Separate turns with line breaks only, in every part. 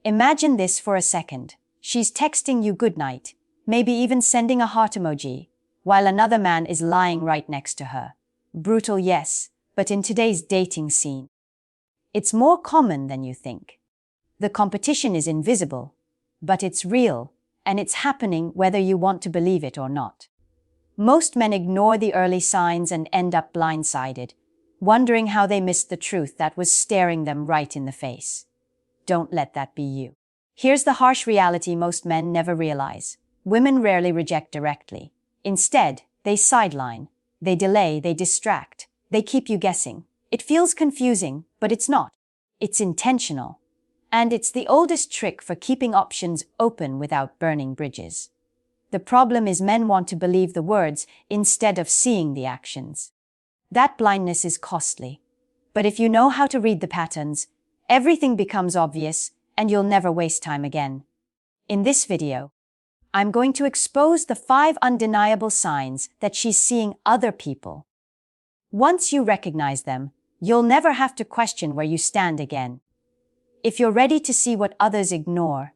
Imagine this for a second. She's texting you goodnight, maybe even sending a heart emoji, while another man is lying right next to her. Brutal, yes, but in today's dating scene, it's more common than you think. The competition is invisible, but it's real, and it's happening whether you want to believe it or not. Most men ignore the early signs and end up blindsided, wondering how they missed the truth that was staring them right in the face. Don't let that be you. Here's the harsh reality most men never realize. Women rarely reject directly. Instead, they sideline, they delay, they distract, they keep you guessing. It feels confusing, but it's not. It's intentional. And it's the oldest trick for keeping options open without burning bridges. The problem is men want to believe the words instead of seeing the actions. That blindness is costly. But if you know how to read the patterns, everything becomes obvious and you'll never waste time again. In this video, I'm going to expose the 5 undeniable signs that she's seeing other people. Once you recognize them, you'll never have to question where you stand again. If you're ready to see what others ignore,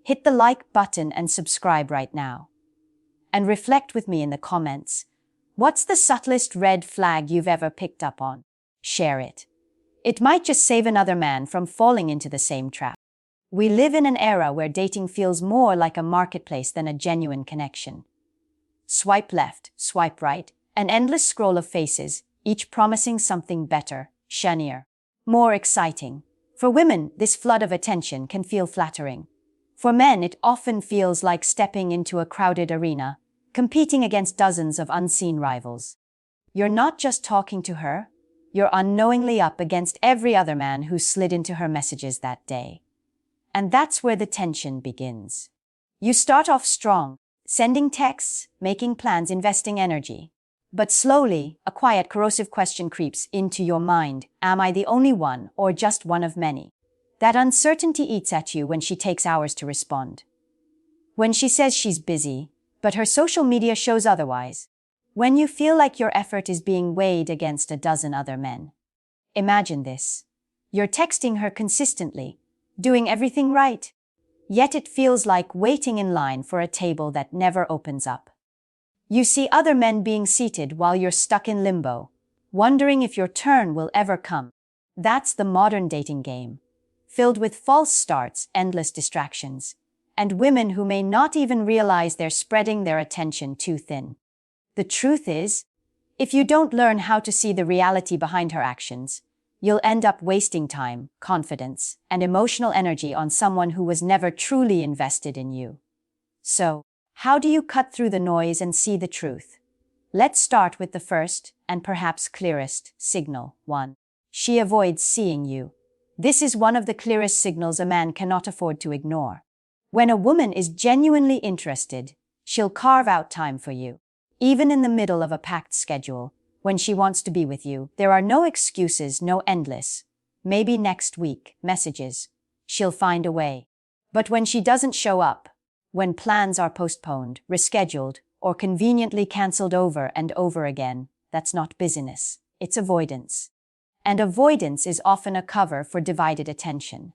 hit the like button and subscribe right now. And reflect with me in the comments. What's the subtlest red flag you've ever picked up on? Share it. It might just save another man from falling into the same trap. We live in an era where dating feels more like a marketplace than a genuine connection. Swipe left, swipe right, an endless scroll of faces, each promising something better, shinier, more exciting. For women, this flood of attention can feel flattering. For men, it often feels like stepping into a crowded arena, competing against dozens of unseen rivals. You're not just talking to her, you're unknowingly up against every other man who slid into her messages that day. And that's where the tension begins. You start off strong, sending texts, making plans, investing energy. But slowly, a quiet, corrosive question creeps into your mind. Am I the only one, or just one of many? That uncertainty eats at you when she takes hours to respond. When she says she's busy, but her social media shows otherwise. When you feel like your effort is being weighed against a dozen other men. Imagine this. You're texting her consistently, doing everything right. Yet it feels like waiting in line for a table that never opens up. You see other men being seated while you're stuck in limbo, wondering if your turn will ever come. That's the modern dating game, filled with false starts, endless distractions, and women who may not even realize they're spreading their attention too thin. The truth is, if you don't learn how to see the reality behind her actions, you'll end up wasting time, confidence, and emotional energy on someone who was never truly invested in you. So, how do you cut through the noise and see the truth? Let's start with the first, and perhaps clearest, signal. 1. She avoids seeing you. This is one of the clearest signals a man cannot afford to ignore. When a woman is genuinely interested, she'll carve out time for you. Even in the middle of a packed schedule, when she wants to be with you, there are no excuses, no endless, maybe next week, messages. She'll find a way. But when she doesn't show up, when plans are postponed, rescheduled, or conveniently cancelled over and over again, that's not busyness, it's avoidance. And avoidance is often a cover for divided attention.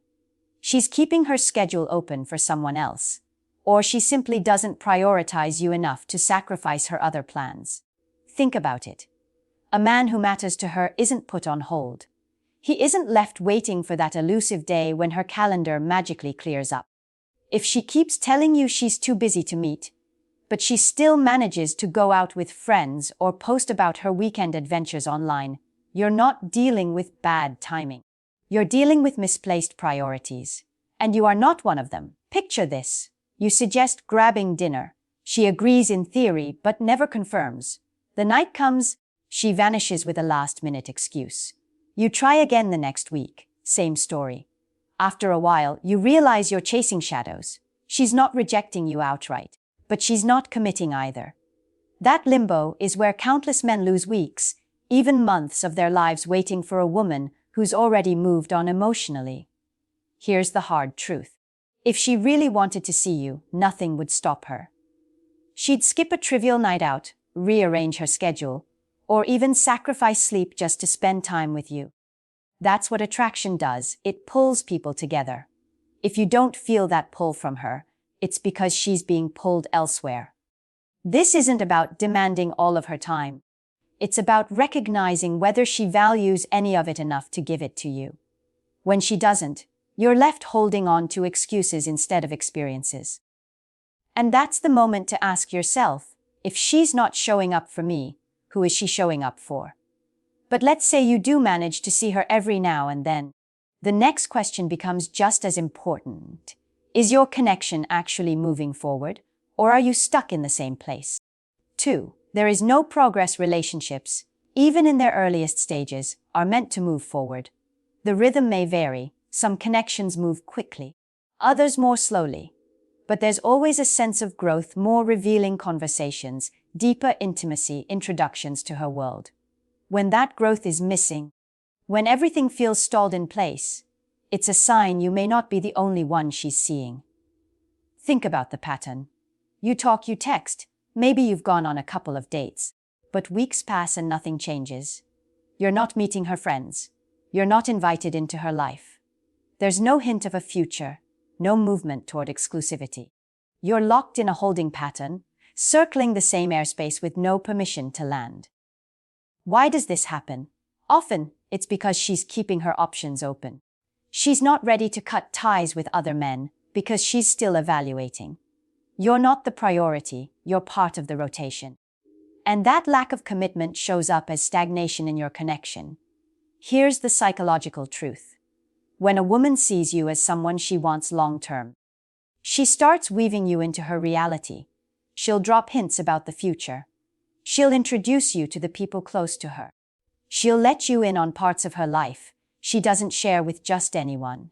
She's keeping her schedule open for someone else, or she simply doesn't prioritize you enough to sacrifice her other plans. Think about it. A man who matters to her isn't put on hold. He isn't left waiting for that elusive day when her calendar magically clears up. If she keeps telling you she's too busy to meet, but she still manages to go out with friends or post about her weekend adventures online, you're not dealing with bad timing. You're dealing with misplaced priorities. And you are not one of them. Picture this. You suggest grabbing dinner. She agrees in theory, but never confirms. The night comes, she vanishes with a last-minute excuse. You try again the next week. Same story. After a while, you realize you're chasing shadows. She's not rejecting you outright, but she's not committing either. That limbo is where countless men lose weeks, even months of their lives waiting for a woman who's already moved on emotionally. Here's the hard truth. If she really wanted to see you, nothing would stop her. She'd skip a trivial night out, rearrange her schedule, or even sacrifice sleep just to spend time with you. That's what attraction does. It pulls people together. If you don't feel that pull from her, it's because she's being pulled elsewhere. This isn't about demanding all of her time. It's about recognizing whether she values any of it enough to give it to you. When she doesn't, you're left holding on to excuses instead of experiences. And that's the moment to ask yourself, if she's not showing up for me, who is she showing up for? But let's say you do manage to see her every now and then. The next question becomes just as important. Is your connection actually moving forward, or are you stuck in the same place? 2. There is no progress. Relationships, even in their earliest stages, are meant to move forward. The rhythm may vary. Some connections move quickly, others more slowly. But there's always a sense of growth, more revealing conversations, deeper intimacy, introductions to her world. When that growth is missing, when everything feels stalled in place, it's a sign you may not be the only one she's seeing. Think about the pattern. You talk, you text, maybe you've gone on a couple of dates, but weeks pass and nothing changes. You're not meeting her friends. You're not invited into her life. There's no hint of a future, no movement toward exclusivity. You're locked in a holding pattern, circling the same airspace with no permission to land. Why does this happen? Often, it's because she's keeping her options open. She's not ready to cut ties with other men because she's still evaluating. You're not the priority, you're part of the rotation. And that lack of commitment shows up as stagnation in your connection. Here's the psychological truth. When a woman sees you as someone she wants long-term, she starts weaving you into her reality. She'll drop hints about the future. She'll introduce you to the people close to her. She'll let you in on parts of her life she doesn't share with just anyone.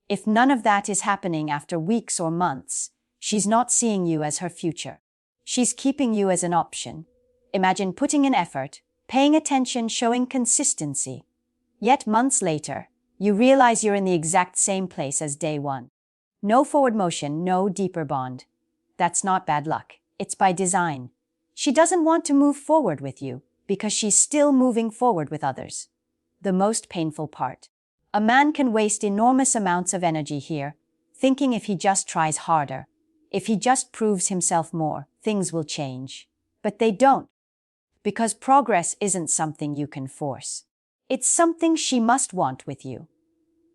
If none of that is happening after weeks or months, she's not seeing you as her future. She's keeping you as an option. Imagine putting in effort, paying attention, showing consistency. Yet months later, you realize you're in the exact same place as day one. No forward motion, no deeper bond. That's not bad luck. It's by design. She doesn't want to move forward with you because she's still moving forward with others. The most painful part. A man can waste enormous amounts of energy here, thinking if he just tries harder, if he just proves himself more, things will change. But they don't. Because progress isn't something you can force. It's something she must want with you.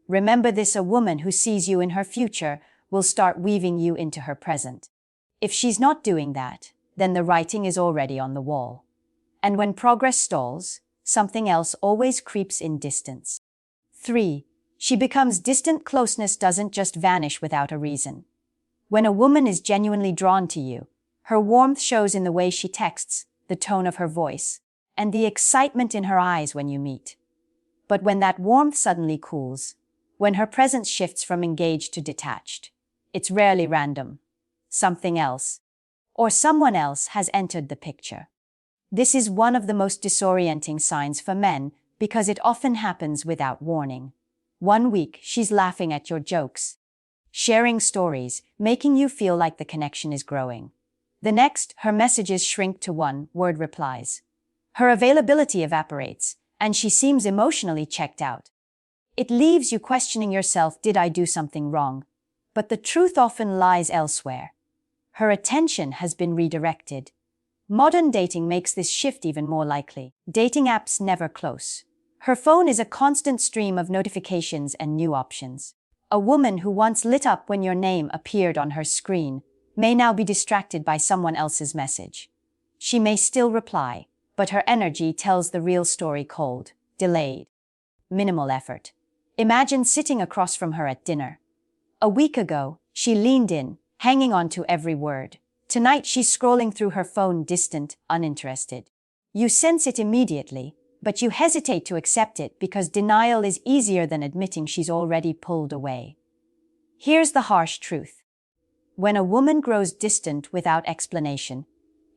Remember this: a woman who sees you in her future will start weaving you into her present. If she's not doing that, then the writing is already on the wall. And when progress stalls, something else always creeps in: distance. 3. She becomes distant. Closeness doesn't just vanish without a reason. When a woman is genuinely drawn to you, her warmth shows in the way she texts, the tone of her voice, and the excitement in her eyes when you meet. But when that warmth suddenly cools, when her presence shifts from engaged to detached, it's rarely random. Something else, or someone else, has entered the picture. This is one of the most disorienting signs for men because it often happens without warning. 1 week, she's laughing at your jokes, sharing stories, making you feel like the connection is growing. The next, her messages shrink to one-word replies. Her availability evaporates, and she seems emotionally checked out. It leaves you questioning yourself: did I do something wrong? But the truth often lies elsewhere. Her attention has been redirected. Modern dating makes this shift even more likely. Dating apps never close. Her phone is a constant stream of notifications and new options. A woman who once lit up when your name appeared on her screen may now be distracted by someone else's message. She may still reply, but her energy tells the real story: cold, delayed, minimal effort. Imagine sitting across from her at dinner. A week ago, she leaned in, hanging on to every word. Tonight she's scrolling through her phone, distant, uninterested. You sense it immediately, but you hesitate to accept it because denial is easier than admitting she's already pulled away. Here's the harsh truth. When a woman grows distant without explanation,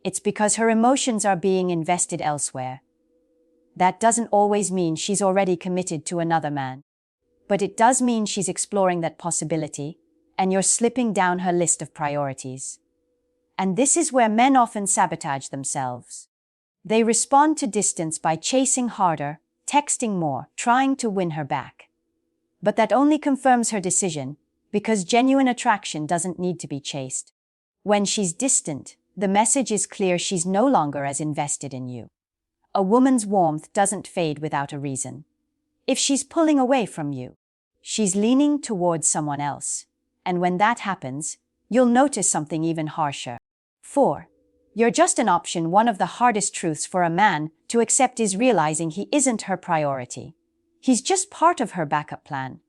it's because her emotions are being invested elsewhere. That doesn't always mean she's already committed to another man. But it does mean she's exploring that possibility, and you're slipping down her list of priorities. And this is where men often sabotage themselves. They respond to distance by chasing harder, texting more, trying to win her back. But that only confirms her decision, Because genuine attraction doesn't need to be chased. When she's distant, the message is clear: she's no longer as invested in you. A woman's warmth doesn't fade without a reason. If she's pulling away from you, she's leaning towards someone else. And when that happens, you'll notice something even harsher. 4. You're just an option. One of the hardest truths for a man to accept is realizing he isn't her priority. He's just part of her backup plan.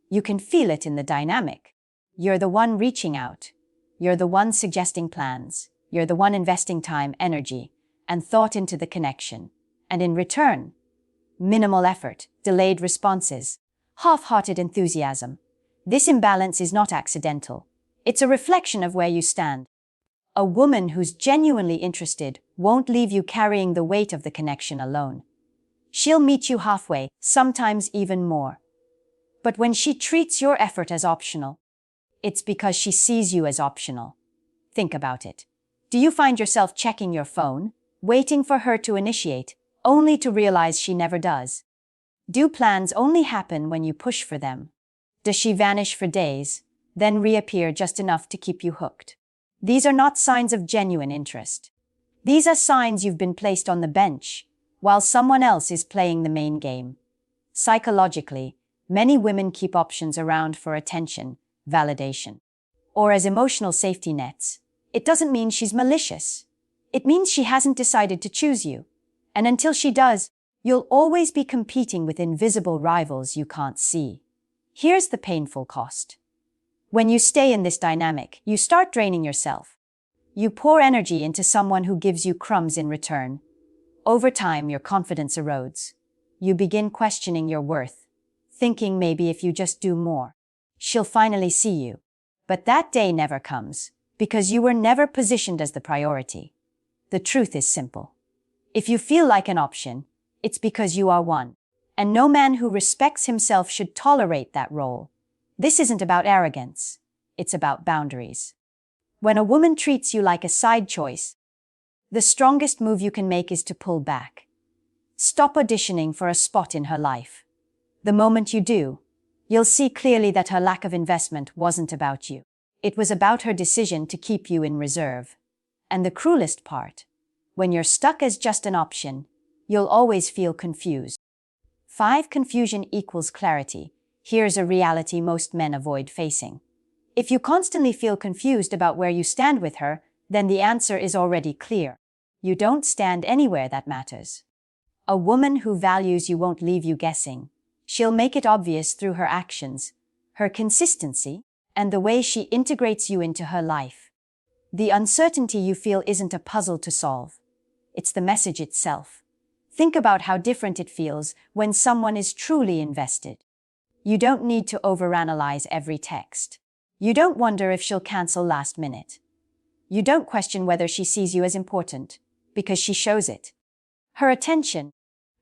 You can feel it in the dynamic. You're the one reaching out. You're the one suggesting plans. You're the one investing time, energy, and thought into the connection. And in return, minimal effort, delayed responses, half-hearted enthusiasm. This imbalance is not accidental. It's a reflection of where you stand. A woman who's genuinely interested won't leave you carrying the weight of the connection alone. She'll meet you halfway, sometimes even more. But when she treats your effort as optional, it's because she sees you as optional. Think about it. Do you find yourself checking your phone, waiting for her to initiate, only to realize she never does? Do plans only happen when you push for them? Does she vanish for days, then reappear just enough to keep you hooked? These are not signs of genuine interest. These are signs you've been placed on the bench, while someone else is playing the main game. Psychologically, many women keep options around for attention, validation, or as emotional safety nets. It doesn't mean she's malicious. It means she hasn't decided to choose you. And until she does, you'll always be competing with invisible rivals you can't see. Here's the painful cost. When you stay in this dynamic, you start draining yourself. You pour energy into someone who gives you crumbs in return. Over time, your confidence erodes. You begin questioning your worth, thinking maybe if you just do more, she'll finally see you. But that day never comes, because you were never positioned as the priority. The truth is simple. If you feel like an option, it's because you are one. And no man who respects himself should tolerate that role. This isn't about arrogance. It's about boundaries. When a woman treats you like a side choice, the strongest move you can make is to pull back. Stop auditioning for a spot in her life. The moment you do, you'll see clearly that her lack of investment wasn't about you. It was about her decision to keep you in reserve. And the cruelest part, when you're stuck as just an option, you'll always feel confused. 5. Confusion equals clarity. Here's a reality most men avoid facing. If you constantly feel confused about where you stand with her, then the answer is already clear. You don't stand anywhere that matters. A woman who values you won't leave you guessing. She'll make it obvious through her actions, her consistency, and the way she integrates you into her life. The uncertainty you feel isn't a puzzle to solve. It's the message itself. Think about how different it feels when someone is truly invested. You don't need to overanalyze every text. You don't wonder if she'll cancel last minute. You don't question whether she sees you as important, because she shows it. Her attention,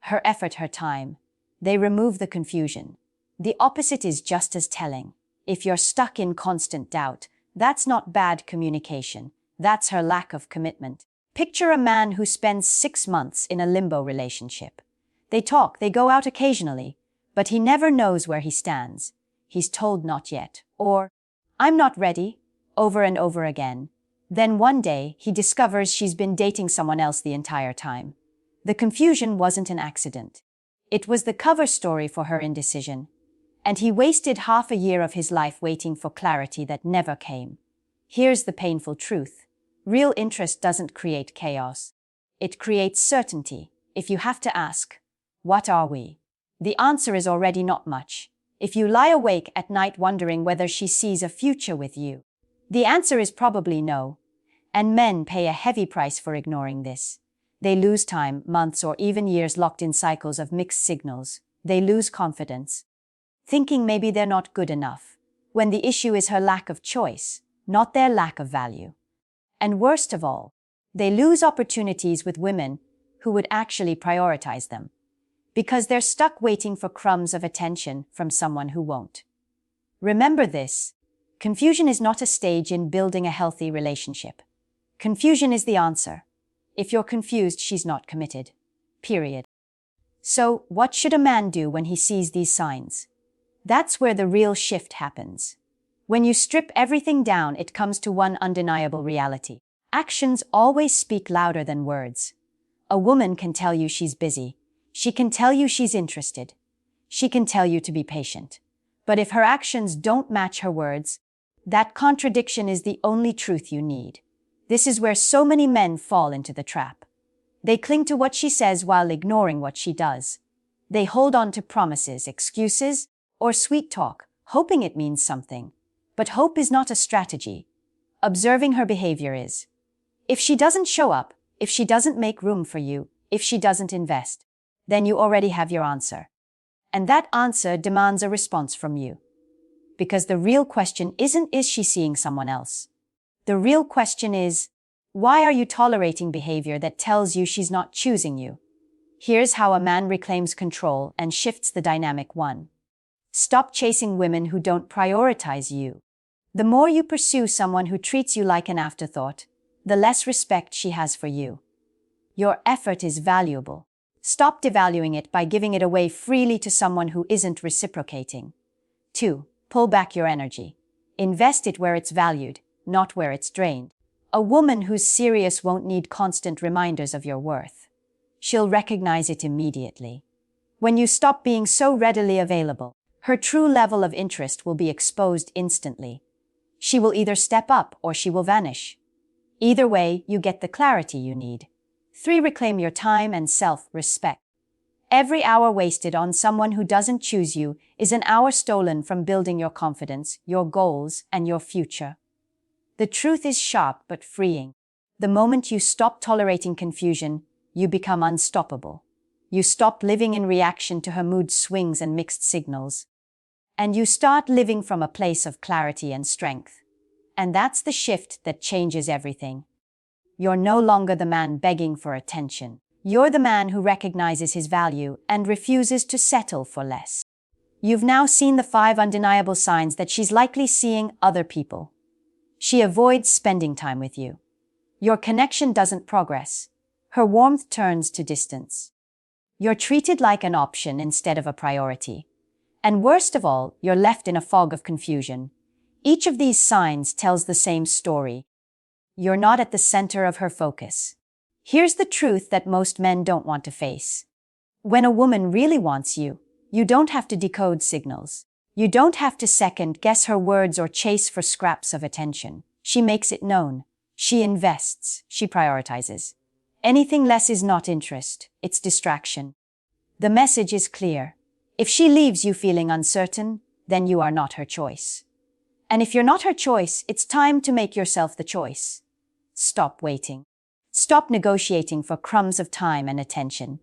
her effort, her time, they remove the confusion. The opposite is just as telling. If you're stuck in constant doubt, that's not bad communication. That's her lack of commitment. Picture a man who spends 6 months in a limbo relationship. They talk, they go out occasionally, but he never knows where he stands. He's told not yet, or I'm not ready, over and over again. Then one day, he discovers she's been dating someone else the entire time. The confusion wasn't an accident. It was the cover story for her indecision. And he wasted half a year of his life waiting for clarity that never came. Here's the painful truth. Real interest doesn't create chaos. It creates certainty. If you have to ask, what are we? The answer is already not much. If you lie awake at night wondering whether she sees a future with you, the answer is probably no. And men pay a heavy price for ignoring this. They lose time, months, or even years locked in cycles of mixed signals. They lose confidence, thinking maybe they're not good enough, when the issue is her lack of choice, not their lack of value. And worst of all, they lose opportunities with women who would actually prioritize them, because they're stuck waiting for crumbs of attention from someone who won't. Remember this: confusion is not a stage in building a healthy relationship. Confusion is the answer. If you're confused, she's not committed. Period. So, what should a man do when he sees these signs? That's where the real shift happens. When you strip everything down, it comes to one undeniable reality. Actions always speak louder than words. A woman can tell you she's busy. She can tell you she's interested. She can tell you to be patient. But if her actions don't match her words, that contradiction is the only truth you need. This is where so many men fall into the trap. They cling to what she says while ignoring what she does. They hold on to promises, excuses, or sweet talk, hoping it means something. But hope is not a strategy. Observing her behavior is. If she doesn't show up, if she doesn't make room for you, if she doesn't invest, then you already have your answer. And that answer demands a response from you. Because the real question isn't, is she seeing someone else? The real question is, why are you tolerating behavior that tells you she's not choosing you? Here's how a man reclaims control and shifts the dynamic. 1. Stop chasing women who don't prioritize you. The more you pursue someone who treats you like an afterthought, the less respect she has for you. Your effort is valuable. Stop devaluing it by giving it away freely to someone who isn't reciprocating. 2. Pull back your energy. Invest it where it's valued, not where it's drained. A woman who's serious won't need constant reminders of your worth. She'll recognize it immediately. When you stop being so readily available, her true level of interest will be exposed instantly. She will either step up or she will vanish. Either way, you get the clarity you need. 3. Reclaim your time and self-respect. Every hour wasted on someone who doesn't choose you is an hour stolen from building your confidence, your goals, and your future. The truth is sharp but freeing. The moment you stop tolerating confusion, you become unstoppable. You stop living in reaction to her mood swings and mixed signals. And you start living from a place of clarity and strength. And that's the shift that changes everything. You're no longer the man begging for attention. You're the man who recognizes his value and refuses to settle for less. You've now seen the 5 undeniable signs that she's likely seeing other people. She avoids spending time with you. Your connection doesn't progress. Her warmth turns to distance. You're treated like an option instead of a priority. And worst of all, you're left in a fog of confusion. Each of these signs tells the same story. You're not at the center of her focus. Here's the truth that most men don't want to face. When a woman really wants you, you don't have to decode signals. You don't have to second-guess her words or chase for scraps of attention. She makes it known. She invests. She prioritizes. Anything less is not interest. It's distraction. The message is clear. If she leaves you feeling uncertain, then you are not her choice. And if you're not her choice, it's time to make yourself the choice. Stop waiting. Stop negotiating for crumbs of time and attention.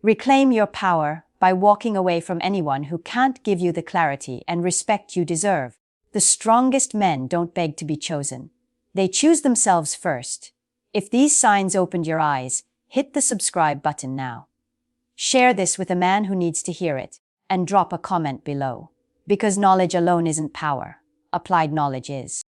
Reclaim your power by walking away from anyone who can't give you the clarity and respect you deserve. The strongest men don't beg to be chosen. They choose themselves first. If these signs opened your eyes, hit the subscribe button now. Share this with a man who needs to hear it, and drop a comment below. Because knowledge alone isn't power. Applied knowledge is.